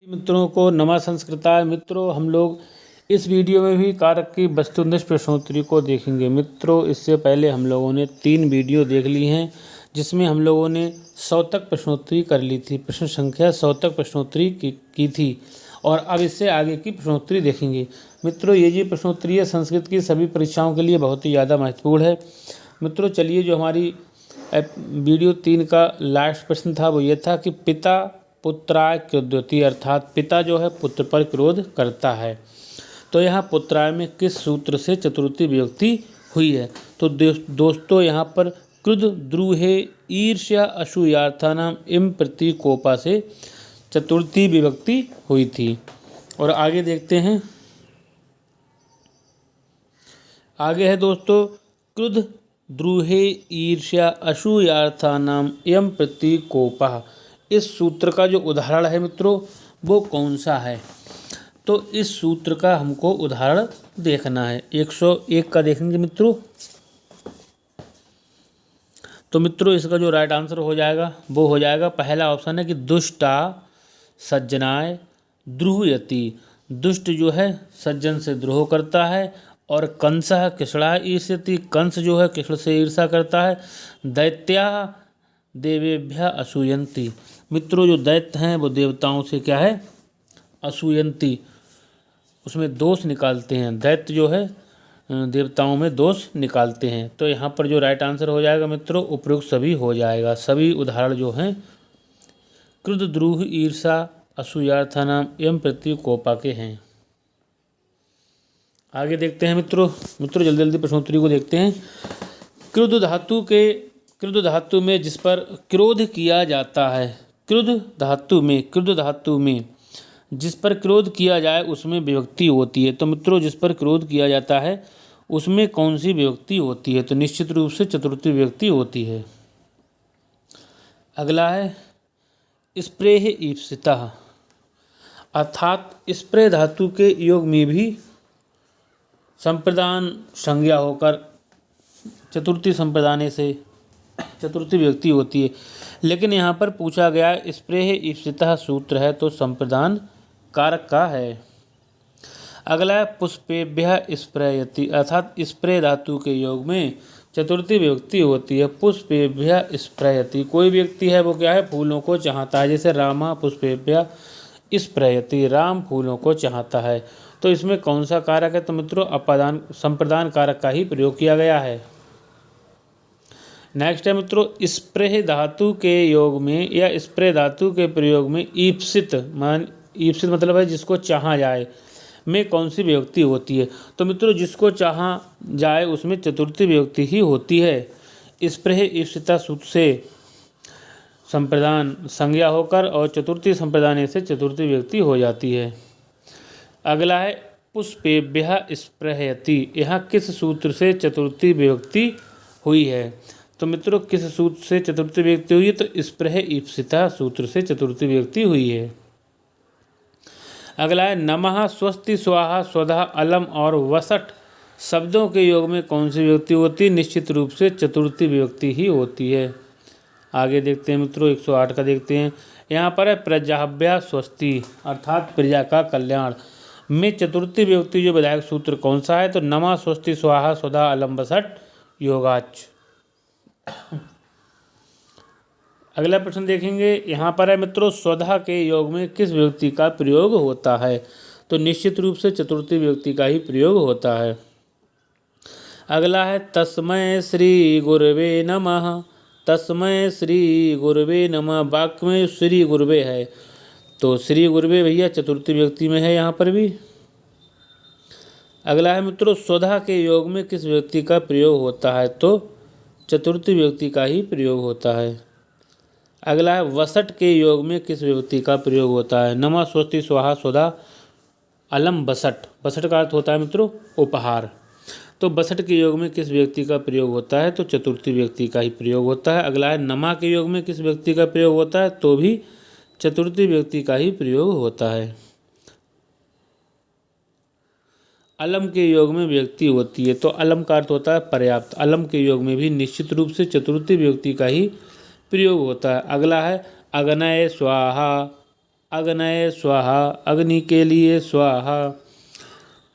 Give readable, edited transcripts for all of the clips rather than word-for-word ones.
मित्रों को नमः संस्कृताय। मित्रों, हम लोग इस वीडियो में भी कारक की वस्तुनिष्ठ प्रश्नोत्तरी को देखेंगे। मित्रों, इससे पहले हम लोगों ने 3 वीडियो देख ली हैं जिसमें हम लोगों ने 100 तक प्रश्नोत्तरी कर ली थी, प्रश्न संख्या 100 तक प्रश्नोत्तरी की थी और अब इससे आगे की प्रश्नोत्तरी देखेंगे। मित्रों, ये जो प्रश्नोत्तरी है संस्कृत की सभी परीक्षाओं के लिए बहुत ही ज़्यादा महत्वपूर्ण है। मित्रों, चलिए, जो हमारी वीडियो 3 का लास्ट प्रश्न था वो ये था कि पिता पुत्राय क्रोधयति, अर्थात पिता जो है पुत्र पर क्रोध करता है। तो यहाँ पुत्राय में किस सूत्र से चतुर्थी विभक्ति हुई है? तो दोस्तों, यहाँ पर क्रुद्ध द्रूहे ईर्ष्या असूयार्थानाम इम प्रति कोपा से चतुर्थी विभक्ति हुई थी। और आगे देखते हैं। आगे है दोस्तों, क्रुद्ध द्रूहे ईर्ष्या असूयार्थानाम इम प्रति कोपा। इस सूत्र का जो उदाहरण है मित्रों वो कौन सा है? तो इस सूत्र का हमको उदाहरण देखना है। 101 का देखेंगे मित्रों। तो मित्रों, इसका जो राइट आंसर हो जाएगा वो हो जाएगा, पहला ऑप्शन है कि दुष्टा सज्जनाय द्रुहयति। दुष्ट जो है सज्जन से द्रोह करता है। और कंसः कृष्णा ईर्ष्यति, कंस जो है कृष्ण से ईर्षा करता है। दैत्या देवेभ्य असूयन्ति। मित्रों, जो दैत्य हैं वो देवताओं से क्या है? असूयन्ति, उसमें दोष निकालते हैं। दैत्य जो है देवताओं में दोष निकालते हैं। तो यहाँ पर जो राइट आंसर हो जाएगा मित्रों उपयुक्त सभी हो जाएगा। सभी उदाहरण जो हैं क्रुद्ध द्रूह ईर्षा असूयार्थानाम एवं प्रति कोपा के हैं। आगे देखते हैं मित्रों जल्दी जल्दी प्रश्नोत्तरी को देखते हैं। क्रुद्ध धातु में जिस पर क्रोध किया जाता है, क्रुद्ध धातु में जिस पर क्रोध किया जाए उसमें विभक्ति होती है। तो मित्रों, जिस पर क्रोध किया जाता है उसमें कौन सी विभक्ति होती है? तो निश्चित रूप से चतुर्थी विभक्ति होती है। अगला है स्प्रेह ईप्सितः, अर्थात स्प्रे धातु के योग में भी संप्रदान संज्ञा होकर चतुर्थी संप्रदाने से चतुर्थी विभक्ति होती है। लेकिन यहाँ पर पूछा गया स्प्रेह ईप्सितः सूत्र है तो संप्रदान कारक का है। अगला है पुष्पेभ्यः स्प्रयति, अर्थात स्प्रे धातु के योग में चतुर्थी विभक्ति होती है। पुष्पेभ्यः स्प्रयति, कोई व्यक्ति है वो क्या है? फूलों को चाहता है। जैसे रामा पुष्पेभ्यः स्प्रयति, राम फूलों को चाहता है। तो इसमें कौन सा कारक है? तो मित्रों अपादान संप्रदान कारक का ही प्रयोग किया गया है। नेक्स्ट है मित्रों, स्प्रे धातु के योग में या स्प्रे धातु के प्रयोग में ईप्सित मतलब है जिसको चाहा जाए में कौन सी विभक्ति होती है? तो मित्रों, जिसको चाहा जाए उसमें चतुर्थी विभक्ति ही होती है। स्प्रे ईप्सिता सूत्र से संप्रदान संज्ञा होकर और चतुर्थी संप्रदान से चतुर्थी विभक्ति हो जाती है। अगला है पुष्पेभ्यः स्पृहयति, यहाँ किस सूत्र से चतुर्थी विभक्ति हुई है? तो मित्रों, किस सूत्र से चतुर्थी विभक्ति हुई है? तो स्पृह ईप्सिता सूत्र से चतुर्थी विभक्ति हुई है। अगला है नमः स्वस्ति स्वाहा स्वधा अलम और वसट शब्दों के योग में कौन सी विभक्ति होती है? निश्चित रूप से चतुर्थी विभक्ति ही होती है। आगे देखते हैं मित्रों 108 का देखते हैं। यहाँ पर है प्रजाभ्या स्वस्ति, अर्थात प्रजा का कल्याण में चतुर्थी विभक्ति जो विधायक सूत्र कौन सा है? तो नमः स्वस्ति स्वाहा स्वधा अलम वसट योगाच। अगला प्रश्न देखेंगे। यहाँ पर है मित्रों स्वधा के योग में किस विभक्ति का प्रयोग होता है? तो निश्चित रूप से चतुर्थी विभक्ति का ही प्रयोग होता है। अगला है तस्मै श्री गुरवे नमः, तस्मै श्री गुरवे नमः। वाक्य में श्री गुरवे है तो श्री गुरवे भैया चतुर्थी विभक्ति में है यहाँ पर भी। अगला है मित्रों स्वधा के योग में किस विभक्ति का प्रयोग होता है? तो चतुर्थी विभक्ति का ही प्रयोग होता है। अगला है वसट के योग में किस विभक्ति का प्रयोग होता है? नमः स्वस्ति स्वाहा स्वधा अलम बसट। बसट का अर्थ होता है मित्रों उपहार। तो बसट के योग में किस व्यक्ति का प्रयोग होता है? तो चतुर्थी व्यक्ति का ही प्रयोग होता है। अगला है नमा के योग में किस व्यक्ति का प्रयोग होता है? तो भी चतुर्थी व्यक्ति का ही प्रयोग होता है। अलम के योग में व्यक्ति होती है तो अलम का अर्थ होता है पर्याप्त। अलम के योग में भी निश्चित रूप से चतुर्थी व्यक्ति का ही प्रयोग होता है। अगला है अग्नय स्वाहा अग्नये स्वाहा, अग्नि के लिए स्वाहा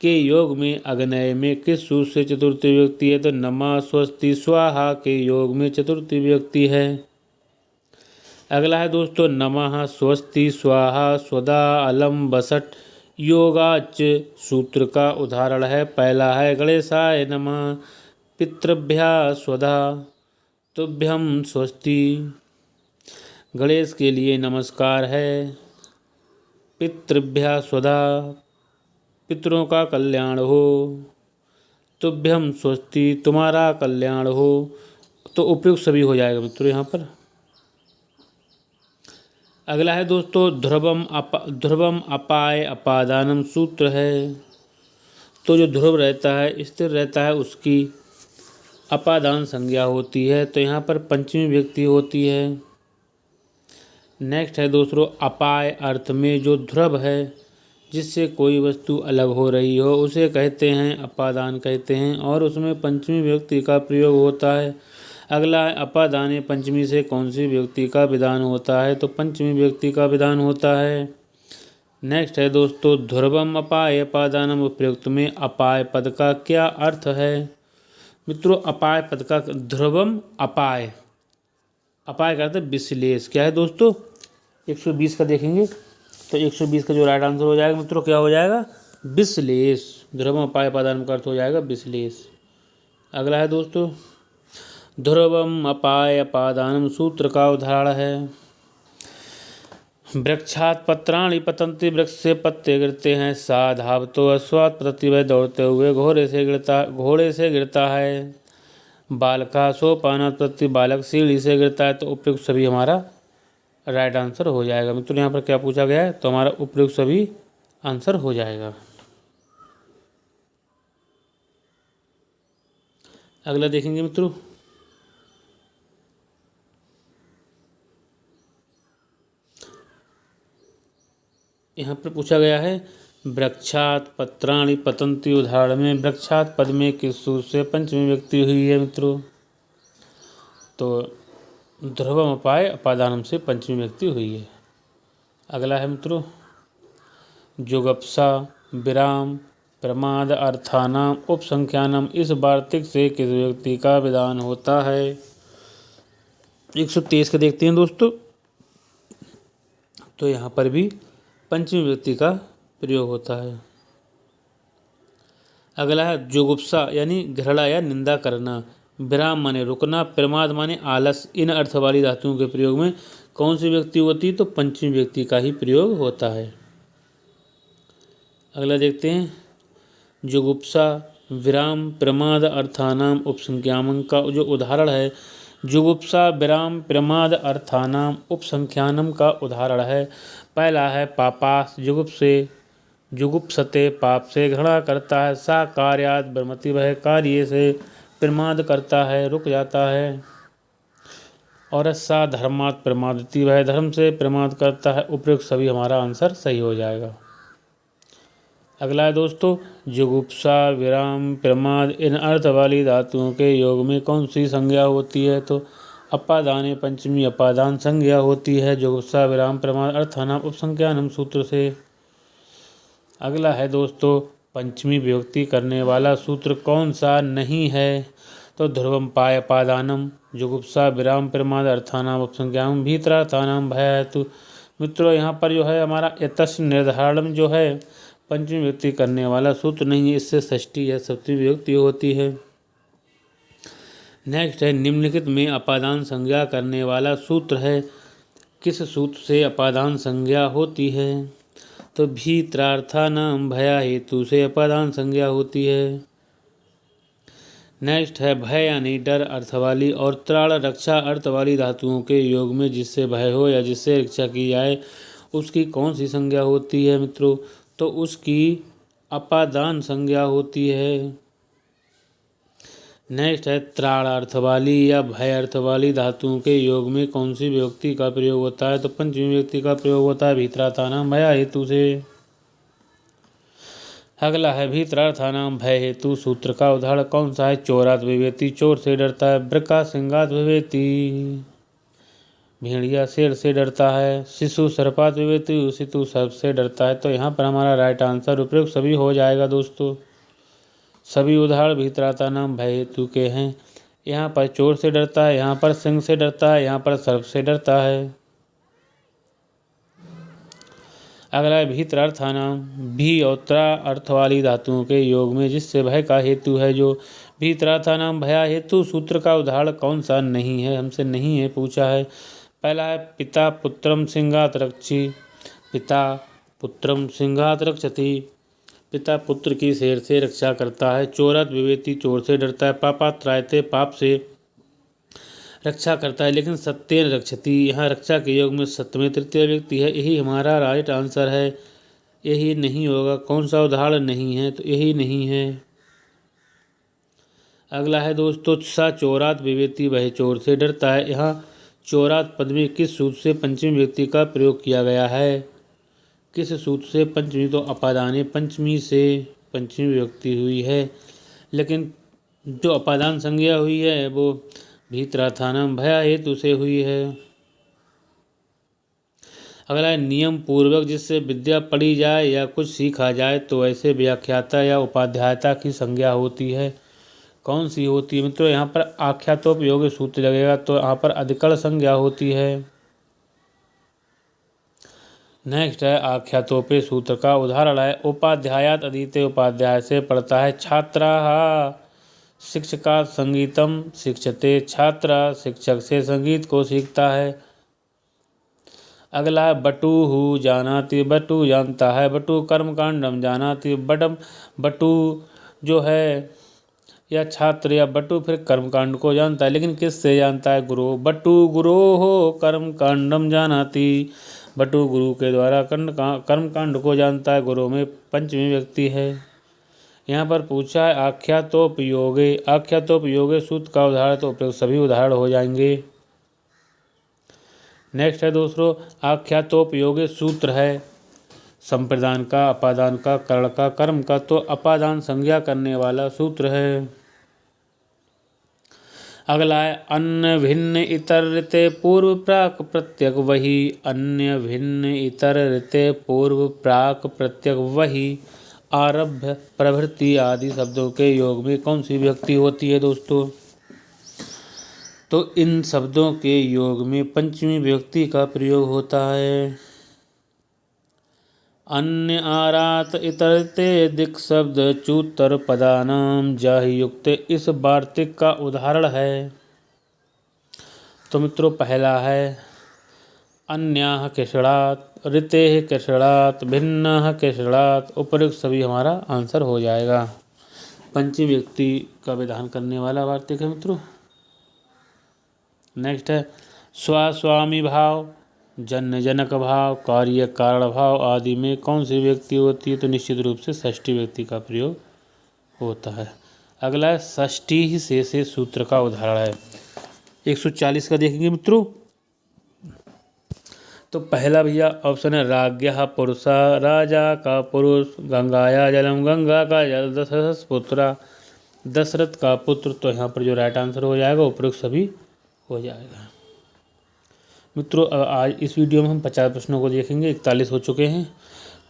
के योग में अग्नय में किस सूत्र से चतुर्थी विभक्ति है? तो नमः स्वस्ति स्वाहा के योग में चतुर्थी विभक्ति है। अगला है दोस्तों नमः स्वस्ति स्वाहा स्वदा अलम बसट योगाच सूत्र का उदाहरण है। पहला है गणेशाय नमः पितृभ्या स्वधा तुभ्यम स्वस्ति। गणेश के लिए नमस्कार है। पितृभ्या स्वधा, पितरों का कल्याण हो। तुभ्यम स्वस्ति, तुम्हारा कल्याण हो। तो उपयुक्त सभी हो जाएगा मित्रों यहाँ पर। अगला है दोस्तों ध्रुवम अपाय अपादानम सूत्र है। तो जो ध्रुव रहता है, स्थिर रहता है, उसकी अपादान संज्ञा होती है। तो यहाँ पर पंचमी व्यक्ति होती है। नेक्स्ट है दोस्तों अपाय अर्थ में जो ध्रुव है, जिससे कोई वस्तु अलग हो रही हो, उसे कहते हैं अपादान कहते हैं, और उसमें पंचमी व्यक्ति का प्रयोग होता है। अगला है अपादाने पंचमी से कौन सी व्यक्ति का विधान होता है? तो पंचमी व्यक्ति का विधान होता है। नेक्स्ट है दोस्तों ध्रुवम अपाय अपादानम उपयुक्त में अपाय पद का क्या अर्थ है? मित्रों अपाय पद का ध्रुवम अपाय, अपाय का अर्थ विश्लेष क्या है दोस्तों? 120 का देखेंगे तो 120 का जो राइट आंसर हो जाएगा मित्रों क्या हो जाएगा? विश्लेष। ध्रुवम अपाय अपादान का अर्थ हो जाएगा विश्लेष। अगला है दोस्तों ध्रुवम अपाय अपादानम सूत्र का उदाहरण है। वृक्षात पत्राणि पतंति, वृक्ष से पत्ते गिरते हैं। सा धावतो अश्वात पतति, वह दौड़ते हुए घोड़े से गिरता है। बालका सोपानात पतति, बालक सीढ़ी से गिरता है। तो उपयुक्त सभी हमारा राइट आंसर हो जाएगा मित्रों। यहाँ पर क्या पूछा गया है? तो हमारा उपयुक्त सभी आंसर हो जाएगा। अगला देखेंगे मित्रों यहाँ पर पूछा गया है वृक्षात पत्राणि पतंति। उदाहरण में वृक्षात पद में किस सूत्र से पंचमी व्यक्ति हुई है मित्रों? तो ध्रुवम अपाय अपादानम से पंचमी व्यक्ति हुई है। अगला है मित्रों जुगप्सा विराम प्रमाद अर्थानाम उपसंख्यानम, इस वार्तिक से किस व्यक्ति का विधान होता है? 123 का देखते हैं दोस्तों। तो यहाँ पर भी पंचमी व्यक्ति का प्रयोग होता है। अगला है जुगुप्सा यानी घृणा या निंदा करना, विराम माने रुकना, प्रमाद माने आलस। इन अर्थ वाली धातुओं के प्रयोग में कौन सी व्यक्ति होती है? तो पंचमी व्यक्ति का ही प्रयोग होता है। अगला देखते हैं जुगुप्सा विराम प्रमाद अर्थानाम उपसंख्यानम का जो उदाहरण है। जुगुप्सा विराम प्रमाद अर्थानाम उपसंख्यानम का उदाहरण है। पहला है पापास जुगुप्से, जुगुप्सते पाप से घृणा करता है। सा कार्यात ब्रह्मति, वह कार्य से प्रमाद करता है, रुक जाता है। और सा धर्मात प्रमादति, वह धर्म से प्रमाद करता है। उपयुक्त सभी हमारा आंसर सही हो जाएगा। अगला है दोस्तों जुगुप्सा विराम प्रमाद, इन अर्थ वाली धातुओं के योग में कौन सी संज्ञा होती है? तो अपादाने पंचमी अपादान संज्ञा होती है। जुगुप्सा विराम प्रमाद अर्थानाम उपसंख्यानम सूत्र से। अगला है दोस्तों पंचमी विभक्ति करने वाला सूत्र कौन सा नहीं है? तो ध्रुवम पाय अपादानम जुगुप्सा विराम प्रमाद अर्थानाम उपसंख्यानम भीतरार्थानाम भय हेतु। मित्रों यहाँ पर जो है हमारा यतस्य निर्धारण जो है पंचमी विभक्ति करने वाला सूत्र नहीं है, इससे षष्ठी या सप्तमी विभक्ति होती है। नेक्स्ट है निम्नलिखित में अपादान संज्ञा करने वाला सूत्र है, किस सूत्र से अपादान संज्ञा होती है? तो भीतरार्थानाम भया हेतु से अपादान संज्ञा होती है। नेक्स्ट है भय यानी डर अर्थ वाली और त्राण रक्षा अर्थ वाली धातुओं के योग में जिससे भय हो या जिससे रक्षा की जाए उसकी कौन सी संज्ञा होती है मित्रों? तो उसकी अपादान संज्ञा होती है। नेक्स्ट है त्राण अर्थ वाली या भय अर्थ वाली धातुओं के योग में कौन सी विभक्ति का प्रयोग होता है? तो पंचमी विभक्ति का प्रयोग होता है भीतरार्थानाम भया हेतु से। अगला है भीतरार्थानाम भय हेतु सूत्र का उदाहरण कौन सा है? चोरात विवेति, चोर से डरता है। वृका सिंगात विवेति, भेड़िया शेर से डरता है। शिशु सर्पात विवेति, शिशु सर्प से डरता है। तो यहाँ पर हमारा राइट आंसर उपयुक्त सभी हो जाएगा दोस्तों। सभी उदाहरण भीतराता नाम भय हेतु के हैं। यहाँ पर चोर से डरता है, यहाँ पर सिंह से डरता है, यहाँ पर सर्प से डरता है। अगला है भीतरार्थानाम, भी और त्रा अर्थ वाली धातुओं के योग में जिससे भय का हेतु है। जो भीतरार्थानाम भया हेतु सूत्र का उदाहरण कौन सा नहीं है, हमसे नहीं है पूछा है। पहला है पिता पुत्रम सिंहात रक्षी, पिता पुत्रम सिंहात रक्षति, पिता पुत्र की शेर से रक्षा करता है। चोरत विवेति, चोर से डरता है। पापात्रायते, पाप से रक्षा करता है। लेकिन सत्येन रक्षति, यहाँ रक्षा के योग में सत्य में तृतीय व्यक्ति है। यही हमारा राइट आंसर है। यही नहीं होगा, कौन सा उदाहरण नहीं है, तो यही नहीं है। अगला है दोस्तों सा चोरात विवेति, वह चोर से डरता है। यहाँ चोरात पद में किस सूत्र से पंचमी व्यक्ति का प्रयोग किया गया है, किस सूत्र से पंचमी, तो अपादाने पंचमी से पंचमी व्यक्ति हुई है। लेकिन जो अपादान संज्ञा हुई है वो भीतरार्थानाम भया हेतु से हुई है। अगला है नियम पूर्वक जिससे विद्या पढ़ी जाए या कुछ सीखा जाए तो ऐसे व्याख्याता या उपाध्यायता की संज्ञा होती है। कौन सी होती है मित्रों, यहाँ पर आख्यातोपयोगी सूत्र लगेगा, तो यहाँ पर अधिकरण संज्ञा होती है। नेक्स्ट है आख्यातोपे सूत्र का उदाहरण है उपाध्यायात अधीते, उपाध्याय से पढ़ता है। छात्रा शिक्षका संगीतम शिक्षते, छात्र शिक्षक से संगीत को सीखता है। अगला है बटू जानाति, बटू जानता है। बटू कर्मकांडम जानाति, बटू जो है या छात्र या बटू फिर कर्मकांड को जानता है, लेकिन किससे जानता है, गुरु। बटू गुरो हो कर्मकांडम जानाति, बटू गुरु के द्वारा कर्मकांड को जानता है। गुरु में पंचमी व्यक्ति है। यहाँ पर पूछा है आख्यातोपयोगे, आख्यातोपयोगे सूत्र का उदाहरण, तो उपयुक्त सभी उदाहरण हो जाएंगे। नेक्स्ट है दोस्तों आख्यातोपयोगे सूत्र है संप्रदान का, अपादान का, कर्ण का, कर्म का, तो अपादान संज्ञा करने वाला सूत्र है। अगला है अन्य भिन्न इतर ऋते पूर्व प्राक प्रत्यक वही, अन्य भिन्न इतर ऋते पूर्व प्राक प्रत्यक वही, आरभ्य प्रभृति आदि शब्दों के योग में कौन सी विभक्ति होती है दोस्तों, तो इन शब्दों के योग में पंचमी विभक्ति का प्रयोग होता है। अन्य आरात इतरते दिक् शब्द चूतर पदानाम जाहि युक्त इस वार्तिक का उदाहरण है। तो मित्रों पहला है अन्याह केषणात्, ऋतेः केषणात्, भिन्नः केषणात्, उपर्युक्त सभी हमारा आंसर हो जाएगा। पंचमी व्यक्ति का विधान करने वाला वार्तिक है मित्रों। नेक्स्ट है स्वास्वामी भाव, जन्य जनक भाव, कार्य कारण भाव आदि में कौन सी व्यक्ति होती है, तो निश्चित रूप से षष्ठी व्यक्ति का प्रयोग होता है। अगला है षष्ठी ही से सूत्र का उदाहरण है। 140 का देखेंगे मित्रों। तो पहला भैया ऑप्शन है राज्ञः पुरुषा, राजा का पुरुष, गंगाया जलम, गंगा का जल, दशरथ पुत्रा, दशरथ का पुत्र। तो यहाँ पर जो राइट आंसर हो जाएगा उपयुक्त सभी हो जाएगा। मित्रों आज इस वीडियो में हम 50 प्रश्नों को देखेंगे, 41 हो चुके हैं।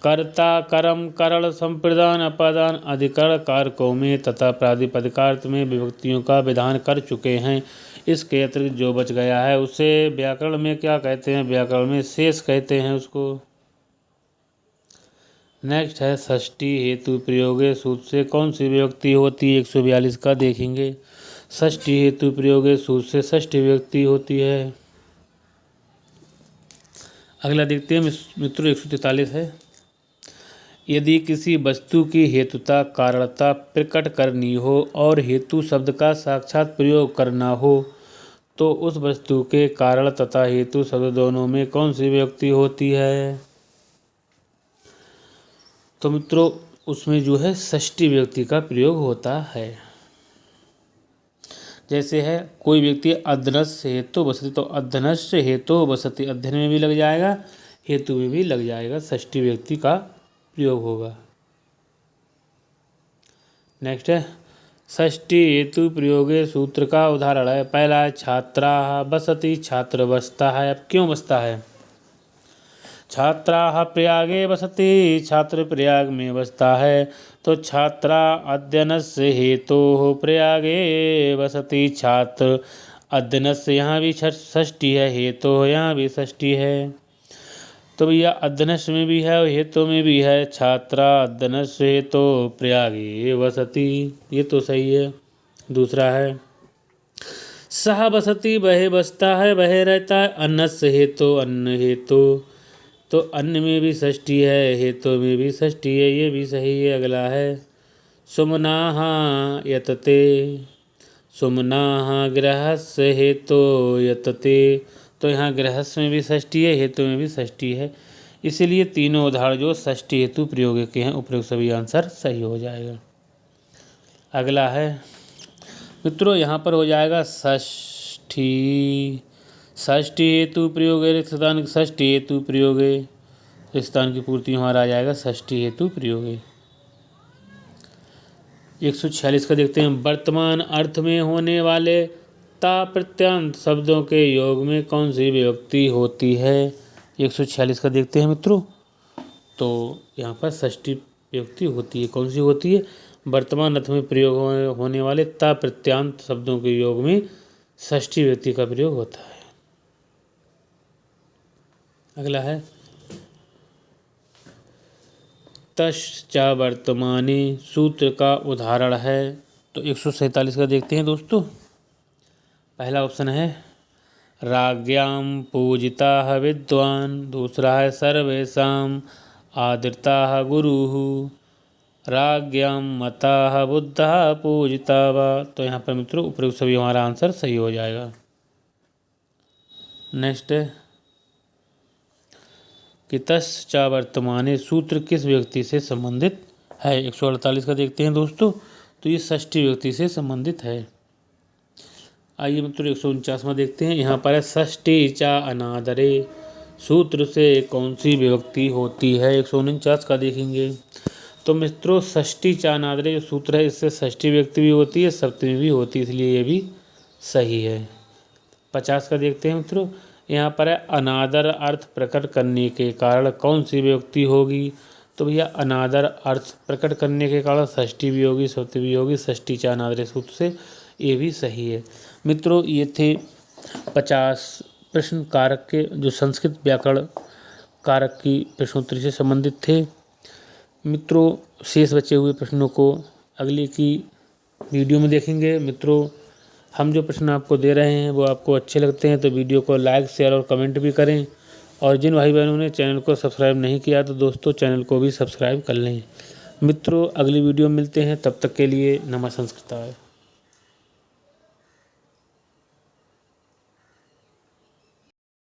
कर्ता कर्म करण संप्रदान अपादान अधिकरण कारकों में तथा प्रातिपदिकार्थ में विभक्तियों का विधान कर चुके हैं। इसके अतिरिक्त जो बच गया है उसे व्याकरण में क्या कहते हैं, व्याकरण में शेष कहते हैं उसको। नेक्स्ट है षष्ठी हेतु प्रयोगे सूत्र से कौन सी विभक्ति होती है, 142 का देखेंगे। षष्ठी हेतु प्रयोगे सूत्र से षष्ठी विभक्ति होती है। अगला देखते हैं मित्रों 143 है यदि किसी वस्तु की हेतुता कारणता प्रकट करनी हो और हेतु शब्द का साक्षात प्रयोग करना हो तो उस वस्तु के कारण तथा हेतु शब्द दोनों में कौन सी विभक्ति होती है, तो मित्रों उसमें जो है षष्ठी विभक्ति का प्रयोग होता है। जैसे है कोई व्यक्ति अध्यनस्य हेतु बसति, तो अध्यनस्य हेतु बसति अध्ययन में भी लग जाएगा, हेतु में भी लग जाएगा, षष्ठी व्यक्ति का प्रयोग होगा। नेक्स्ट है षष्ठी हेतु प्रयोगे सूत्र का उदाहरण है। पहला है छात्राः बसति, छात्र बसता है। अब क्यों बसता है? छात्राः प्रयागे बसति, छात्र प्रयाग में बसता है। तो छात्रा अध्ययनस्य हेतोः प्रयागे बसति, छात्र अध्ययनस्य यहाँ भी षष्ठी है, हेतु यहाँ भी षष्ठी है। तो भैया अध्ययनस्य में भी है और हेतु में भी है। छात्रा अध्ययनस्य हेतु प्रयागे बसति, ये तो सही है। दूसरा है सह बसति, वह बसता है, वह रहता है। अन्नस्य हेतु, अन्न हेतु, तो अन्न में भी षष्ठी है, हेतु में भी षष्ठी है, ये भी सही है। अगला है सुमनाः यतते, सुमनाः गृहस्य हेतु यतते, तो यहाँ गृहस्य में भी षष्ठी है, हेतु में भी षष्ठी है। इसीलिए तीनों उदाहरण जो षष्ठी हेतु प्रयोग के हैं, उपयुक्त सभी आंसर सही हो जाएगा। अगला है मित्रों, यहाँ पर हो जाएगा षष्ठी, षष्ठी हेतु प्रयोगे रिक्त स्थान, षष्ठी हेतु प्रयोगे रिक्त स्थान की पूर्ति हमारा आ जाएगा षष्ठी हेतु प्रयोगे। 146 का देखते हैं। वर्तमान अर्थ में होने वाले ता प्रत्यांत शब्दों के योग में कौन सी विभक्ति होती है? 146 का देखते हैं मित्रों। तो यहाँ पर षष्ठी विभक्ति होती है। कौन सी होती है? वर्तमान अर्थ में प्रयोग होने वाले ता प्रत्यांत शब्दों के योग में षष्ठी विभक्ति का प्रयोग होता है। अगला है तश्चा वर्तमाने सूत्र का उदाहरण है। तो 147 का देखते हैं दोस्तों। पहला ऑप्शन है राज्ञां पूजिताः विद्वान्, दूसरा है सर्वेषां आदृताः गुरुः, राज्ञां मताः बुद्धाः पूजिता वा। तो यहाँ पर मित्रों उपयुक्त सभी हमारा आंसर सही हो जाएगा। नेक्स्ट है कि तश्चा वर्तमाने सूत्र किस व्यक्ति से संबंधित है? 148 का देखते हैं दोस्तों। तो ये षष्ठी व्यक्ति से संबंधित है। आइए मित्रों 149 में देखते हैं। यहाँ पर है षष्ठी चा अनादरे, सूत्र से कौन सी विभक्ति होती है? 149 का देखेंगे। तो मित्रों षष्ठी चा अनादरे जो सूत्र है, इससे षष्ठी विभक्ति भी होती है, सप्तमी भी होती है, इसलिए ये भी सही है। 50 का देखते हैं मित्रों। यहाँ पर है अनादर अर्थ प्रकट करने के कारण कौन सी विभक्ति होगी? तो भैया अनादर अर्थ प्रकट करने के कारण षष्ठी भी होगी, सप्तमी भी होगी, षष्ठी चा अनादरे सूत्र से, ये भी सही है। मित्रों ये थे 50 प्रश्न कारक के, जो संस्कृत व्याकरण कारक की प्रश्नोत्तरी से संबंधित थे। मित्रों शेष बचे हुए प्रश्नों को अगले की वीडियो में देखेंगे। मित्रों हम जो प्रश्न आपको दे रहे हैं वो आपको अच्छे लगते हैं तो वीडियो को लाइक, शेयर और कमेंट भी करें। और जिन भाई बहनों ने चैनल को सब्सक्राइब नहीं किया तो दोस्तों चैनल को भी सब्सक्राइब कर लें। मित्रों अगली वीडियो में मिलते हैं, तब तक के लिए नमः संस्कृताय।